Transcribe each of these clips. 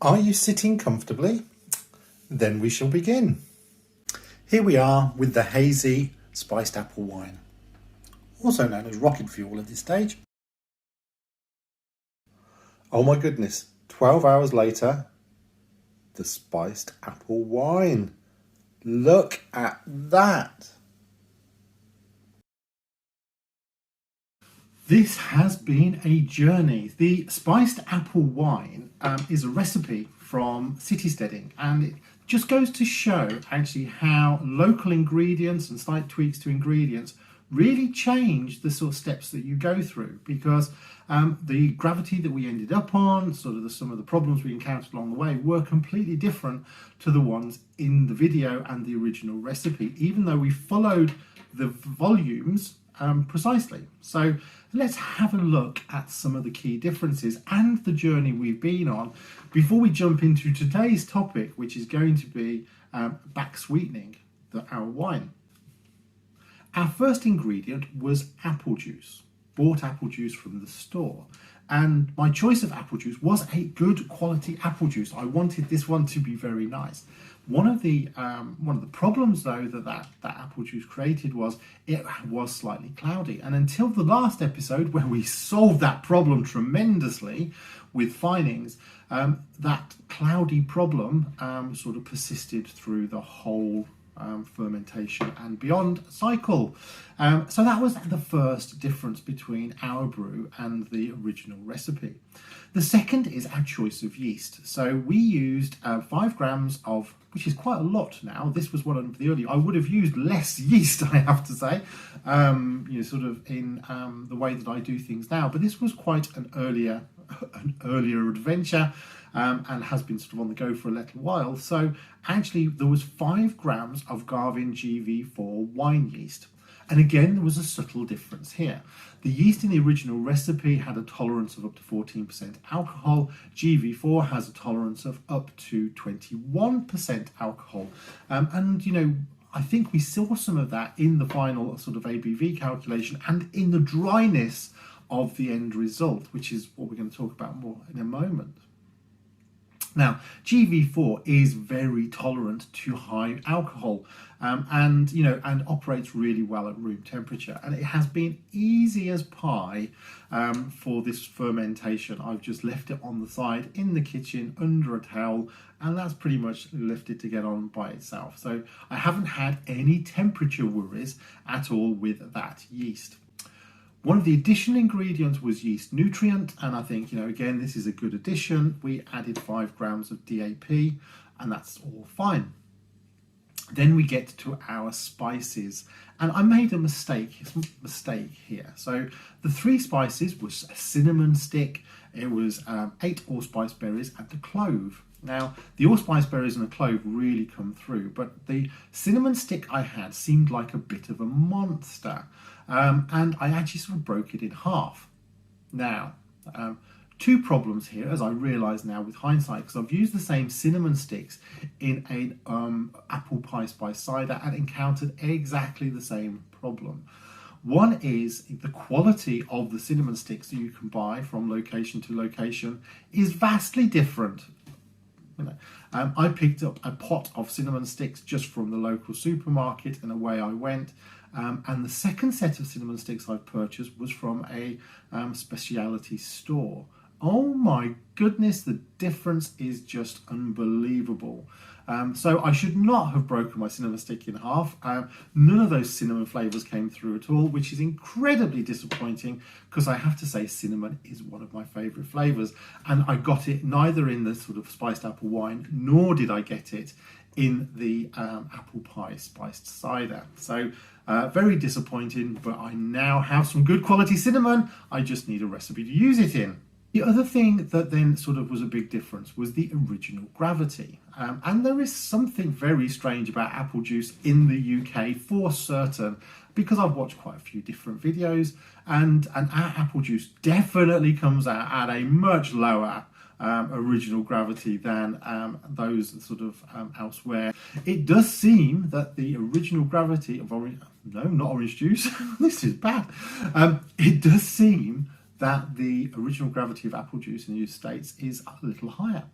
Are you sitting comfortably? Then we shall begin. Here we are with the hazy spiced apple wine, also known as rocket fuel at this stage. Oh my goodness, 12 hours later, the spiced apple wine. Look at that. This has been a journey. The spiced apple wine is a recipe from Citysteading, and it just goes to show actually how local ingredients and slight tweaks to ingredients really change the sort of steps that you go through, because the gravity that we ended up on, sort of some of the problems we encountered along the way, were completely different to the ones in the video and the original recipe, even though we followed the volumes precisely. So let's have a look at some of the key differences and the journey we've been on before we jump into today's topic, which is going to be back sweetening our wine. Our first ingredient was apple juice. Bought apple juice from the store, and my choice of apple juice was a good quality apple juice. I wanted this one to be very nice. One of the problems though that apple juice created was it was slightly cloudy, and until the last episode where we solved that problem tremendously with finings, that cloudy problem sort of persisted through the whole fermentation and beyond cycle. So that was the first difference between our brew and the original recipe. The second is our choice of yeast. So we used 5 grams of, which is quite a lot now. This was one of the early, I would have used less yeast, I have to say, sort of in the way that I do things now. But this was quite an earlier adventure. And has been sort of on the go for a little while. So actually there was 5 grams of Garvin GV4 wine yeast. And again, there was a subtle difference here. The yeast in the original recipe had a tolerance of up to 14% alcohol. GV4 has a tolerance of up to 21% alcohol. I think we saw some of that in the final sort of ABV calculation and in the dryness of the end result, which is what we're going to talk about more in a moment. Now, GV4 is very tolerant to high alcohol and operates really well at room temperature. And it has been easy as pie for this fermentation. I've just left it on the side in the kitchen under a towel, and that's pretty much left it to get on by itself. So I haven't had any temperature worries at all with that yeast. One of the additional ingredients was Yeast Nutrient, and I think, again, this is a good addition. We added 5 grams of DAP, and that's all fine. Then we get to our spices, and I made a mistake here. So the 3 spices was a cinnamon stick, it was 8 allspice berries, and a clove. Now, the allspice berries and the clove really come through, but the cinnamon stick I had seemed like a bit of a monster. And I actually sort of broke it in half. Now, 2 problems here, as I realise now with hindsight, because I've used the same cinnamon sticks in an apple pie spice cider and encountered exactly the same problem. One is the quality of the cinnamon sticks that you can buy from location to location is vastly different. I picked up a pot of cinnamon sticks just from the local supermarket, and away I went. And the second set of cinnamon sticks I purchased was from a specialty store. Oh my goodness, the difference is just unbelievable. So I should not have broken my cinnamon stick in half. None of those cinnamon flavours came through at all, which is incredibly disappointing, because I have to say cinnamon is one of my favourite flavours. And I got it neither in the sort of spiced apple wine, nor did I get it in the apple pie spiced cider. So very disappointing, but I now have some good quality cinnamon. I just need a recipe to use it in. The other thing that then sort of was a big difference was the original gravity. And there is something very strange about apple juice in the UK for certain, because I've watched quite a few different videos, and our apple juice definitely comes out at a much lower original gravity than those sort of elsewhere. It does seem that the original gravity of orange, no, not orange juice, this is bad. It does seem that the original gravity of apple juice in the United States is a little higher.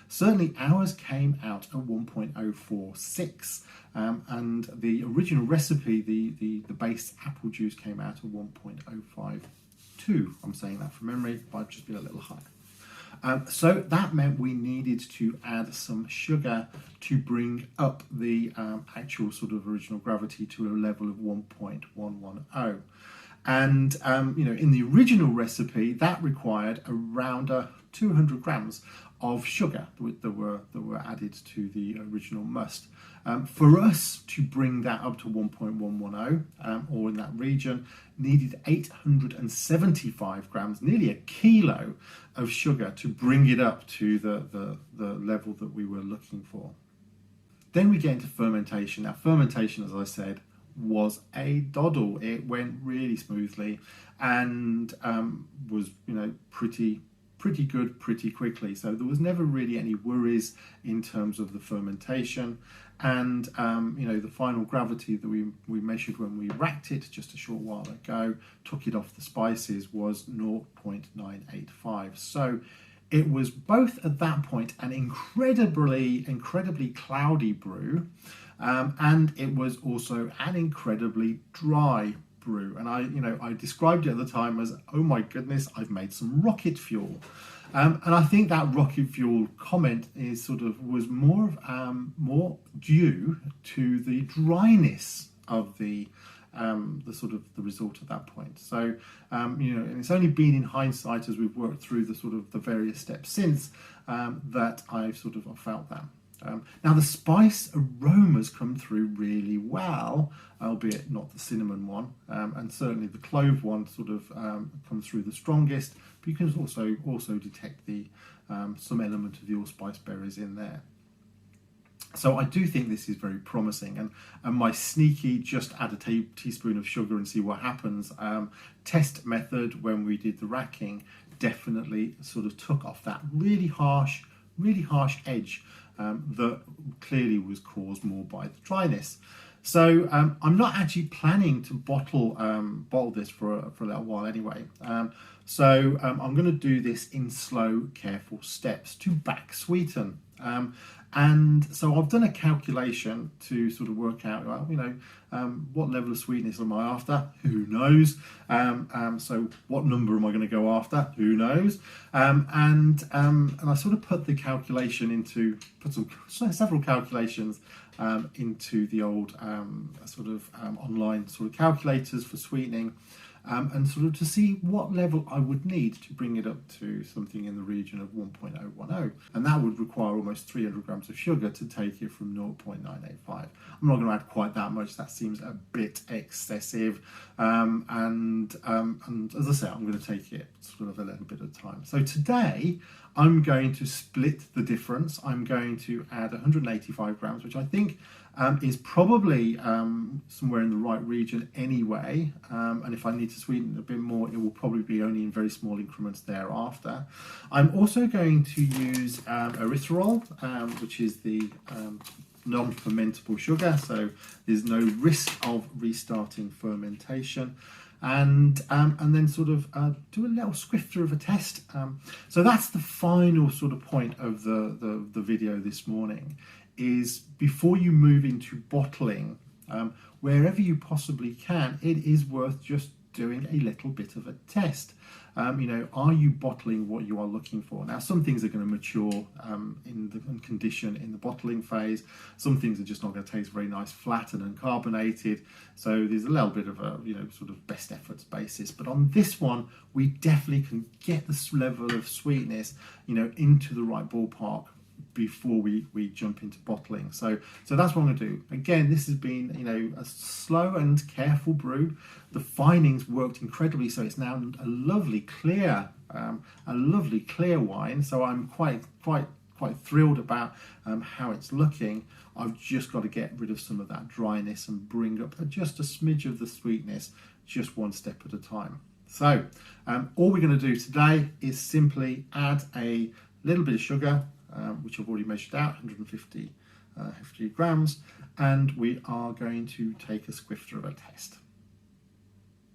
Certainly ours came out at 1.046, and the original recipe, the base apple juice, came out at 1.052. I'm saying that from memory, but I've just been a little higher. So that meant we needed to add some sugar to bring up the actual sort of original gravity to a level of 1.110. And in the original recipe, that required around 200 grams of sugar that were added to the original must. For us to bring that up to 1.110 or in that region, needed 875 grams, nearly a kilo of sugar to bring it up to the level that we were looking for. Then we get into fermentation. Now, fermentation, as I said, was a doddle. It went really smoothly and was pretty good pretty quickly. So there was never really any worries in terms of the fermentation. And the final gravity that we measured when we racked it just a short while ago, took it off the spices, was 0.985. So it was both at that point an incredibly cloudy brew, and it was also an incredibly dry brew. And I described it at the time as, oh my goodness, I've made some rocket fuel. And I think that rocket fuel comment was more due to the dryness of the result at that point. So and it's only been in hindsight, as we've worked through the various steps since, that I've felt that. Now the spice aromas come through really well, albeit not the cinnamon one, and certainly the clove one comes through the strongest, but you can also detect some element of the allspice berries in there. So I do think this is very promising, and my sneaky just add a teaspoon of sugar and see what happens test method when we did the racking definitely took off that really harsh edge that clearly was caused more by the dryness. So I'm not actually planning to bottle this for a little while anyway. So I'm going to do this in slow, careful steps to back sweeten. And so I've done a calculation to work out, what level of sweetness am I after? Who knows? So what number am I going to go after? Who knows? And I put the calculation several calculations into the old online calculators for sweetening. And to see what level I would need to bring it up to something in the region of 1.010, and that would require almost 300 grams of sugar to take it from 0.985. I'm not going to add quite that much, that seems a bit excessive, and as I say, I'm going to take it a little bit of time. So today I'm going to split the difference. I'm going to add 185 grams, which I think is probably somewhere in the right region anyway, and if I need to sweeten it a bit more, it will probably be only in very small increments thereafter. I'm also going to use erythritol, which is the non-fermentable sugar, so there's no risk of restarting fermentation. And then do a little swifter of a test. So that's the final point of the video this morning, is before you move into bottling, wherever you possibly can, it is worth just doing a little bit of a test. Are you bottling what you are looking for? Now, some things are going to mature and condition in the bottling phase. Some things are just not going to taste very nice, flat and uncarbonated. So there's a little bit of a best efforts basis. But on this one, we definitely can get this level of sweetness, into the right ballpark before we jump into bottling. So that's what I'm going to do. Again, this has been a slow and careful brew. The finings worked incredibly, so it's now a lovely clear wine. So I'm quite thrilled about how it's looking. I've just got to get rid of some of that dryness and bring up just a smidge of the sweetness, just one step at a time. So all we're going to do today is simply add a little bit of sugar, which I've already measured out, 150 grams, and we are going to take a swifter of a test.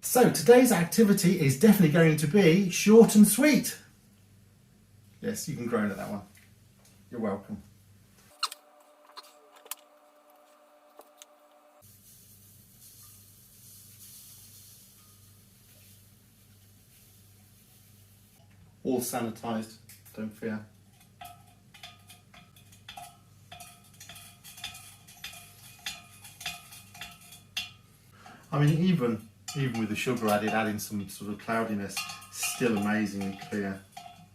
So today's activity is definitely going to be short and sweet. Yes, you can groan at that one. You're welcome. All sanitised, don't fear. I mean, even with the sugar added, adding some sort of cloudiness, still amazingly clear.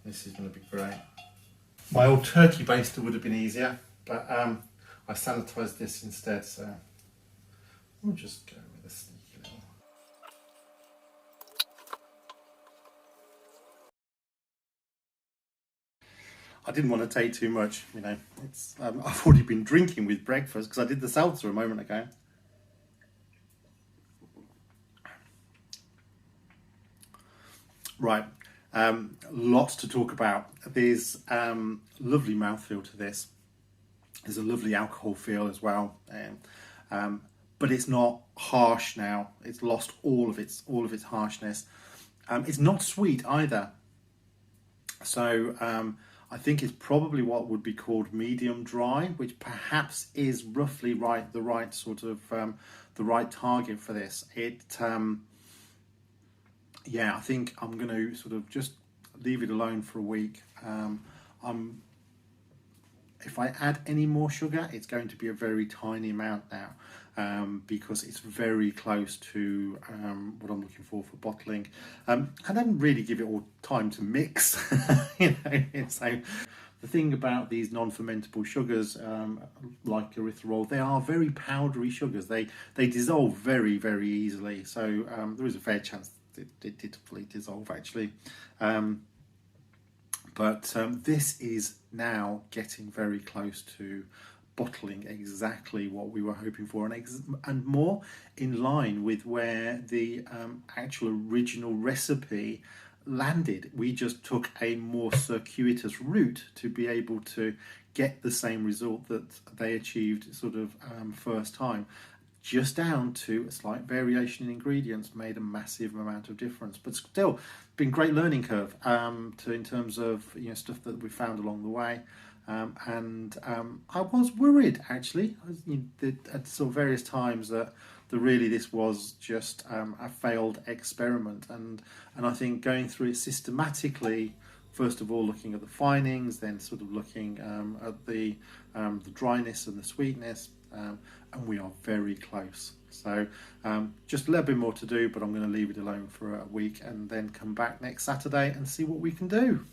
This is going to be great. My old turkey baster would have been easier, but I sanitised this instead, so we'll just go with a sneaky little. I didn't want to take too much, you know. It's I've already been drinking with breakfast because I did the seltzer a moment ago. Right, lots to talk about. There's lovely mouthfeel to this. There's a lovely alcohol feel as well, but it's not harsh now. It's lost all of its harshness. It's not sweet either. So I think it's probably what would be called medium dry, which perhaps is roughly the right sort of the right target for this. Yeah, I think I'm going to sort of just leave it alone for a week. If I add any more sugar, it's going to be a very tiny amount now, because it's very close to what I'm looking for bottling. I didn't really give it all time to mix. You know, so the thing about these non-fermentable sugars, like erythritol, they are very powdery sugars. They dissolve very, very easily. So there is a fair chance it did fully dissolve actually. But this is now getting very close to bottling exactly what we were hoping for, and more in line with where the actual original recipe landed. We just took a more circuitous route to be able to get the same result that they achieved sort of first time. Just down to a slight variation in ingredients made a massive amount of difference, but still been great learning curve in terms of, you know, stuff that we found along the way. I was worried actually at sort of various times that really this was just a failed experiment, and I think going through it systematically, first of all looking at the finings, then sort of looking at the dryness and the sweetness, and we are very close. So just a little bit more to do, but I'm going to leave it alone for a week and then come back next Saturday and see what we can do.